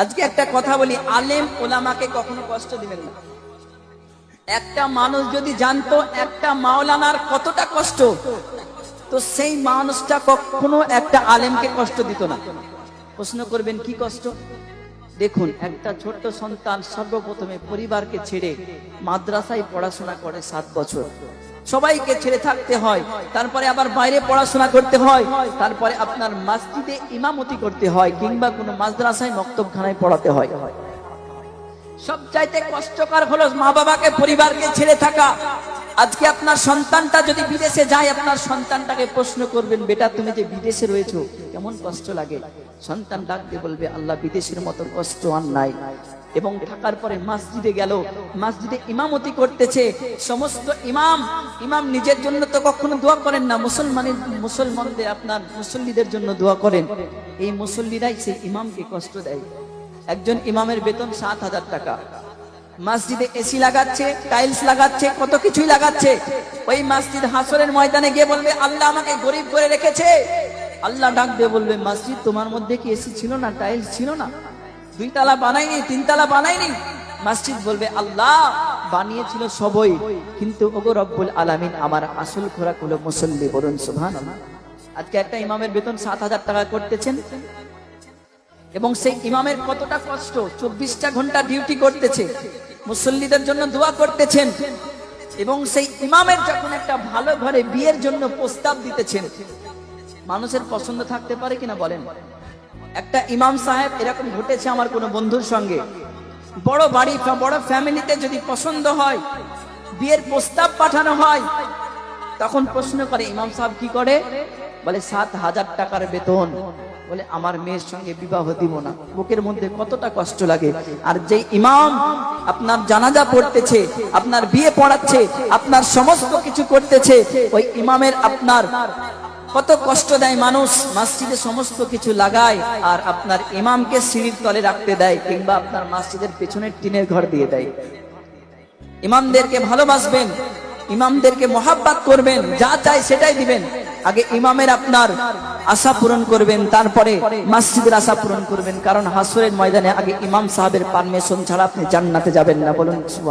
আজকে একটা কথা বলি, আলেম ওলামাকে কখনো কষ্ট দিবেন না। একটা মানুষ যদি জানতো একটা মাওলানার কতটা কষ্ট, তো সেই মানুষটা কখনো একটা আলেমকে কষ্ট দিত না। প্রশ্ন করবেন কি কষ্ট? দেখুন, একটা ছোট্ট সন্তান সর্বপ্রথমে পরিবারকে ছেড়ে মাদ্রাসায় পড়াশোনা করে 7 বছর, সবাইকে ছেড়ে থাকতে হয়, তারপরে আবার বাইরে পড়াশোনা করতে হয়, তারপরে আপনার মসজিদে ইমামতি করতে হয়, কিংবা কোনো মাদ্রাসায় মক্তবখানায় পড়াতে হয়। সবচাইতে কষ্টকর হলো মা বাবাকে পরিবারকে ছেড়ে থাকা। আজকে আপনার সন্তানটা যদি বিদেশে যায়, আপনার সন্তানটাকে প্রশ্ন করবেন, বেটা তুমি যে বিদেশে রয়েছো কেমন কষ্ট লাগে? সন্তান ডাক দিয়ে বলবে, আল্লাহ বিদেশের মতো কষ্ট আর নাই। এবং থাকার পরে মসজিদে গেল, মসজিদে ইমামতি করতেছে, সমস্ত ইমাম নিজের জন্য তো কখনো দোয়া করেন না, মুসলমানদের আপনার মুসল্লিদের জন্য দোয়া করেন। এই মুসল্লিরাই সেই ইমামকে কষ্ট দেয়। একজন ইমামের বেতন 7,000 টাকা, মসজিদে এসি লাগাচ্ছে, টাইলস লাগাচ্ছে, কত কিছুই লাগাচ্ছে। ওই মসজিদ হাসরের ময়দানে গিয়ে বলবে, আল্লাহ আমাকে গরিব করে রেখেছে। আল্লাহ ডাক দিয়ে বলবে, মসজিদ তোমার মধ্যে কি এসি ছিল না, টাইলস ছিল না, 2 তালা বানাইনি, 3 তালা বানাইনি? মসজিদ বলবে, আল্লাহ বানিয়েছিল সবই, কিন্তু ওগো রব্বুল আলামিন আমার আসল খোরাক হলো মুসল্লি। বলুন সুবহানাল্লাহ। আজকে একটা ইমামের বেতন 7,000 টাকা করতেছেন, এবং সেই ইমামের কতটা কষ্ট, 24টা ঘন্টা ডিউটি করতেছে, মুসল্লিদের জন্য দোয়া করতেছেন, এবং সেই ইমামের যখন একটা ভালো ঘরে বিয়ের জন্য প্রস্তাব দিতেছেন, মানুষের পছন্দ থাকতে পারে কিনা বলেন? একটা ইমাম সাহেব, এরকম ঘটেছে আমার কোনো বন্ধুর সঙ্গে, বড় বাড়ি, বড় ফ্যামিলিতে যদি পছন্দ হয়, বিয়ের প্রস্তাব পাঠানো হয়, তখন প্রশ্ন করে ইমাম সাহেব কি করে? বলে 7,000 টাকার বেতন, বলে আমার মেয়ের সঙ্গে বিবাহ দিব না। বুকের মধ্যে কতটা কষ্ট লাগে। আর যে ইমাম আপনার জানাজা পড়তেছে, আপনার বিয়ে পড়াচ্ছে, আপনার সমস্ত কিছু করতেছে, ওই ইমামের আপনার কত কষ্ট দেয় মানুষ। মসজিদে সমস্ত কিছু লাগায়, আর আপনার ইমামকে সিঁড়ির তলে রাখতে দেয়, কিংবা আপনার মসজিদের পেছনের টিনের ঘর দিয়ে দেয়। ইমামদেরকে ভালোবাসবেন, ইমামদেরকে মহাব্বত করবেন, যা চাই সেটাই দিবেন। আগে ইমামের আপনার আশা পূরণ করবেন, তারপরে মসজিদের আশা পূরণ করবেন। কারণ হাসরের ময়দানে আগে ইমাম সাহেবের পারমিশন ছাড়া আপনি জান্নাতে যাবেন না। বলুন সুবহানাল্লাহ।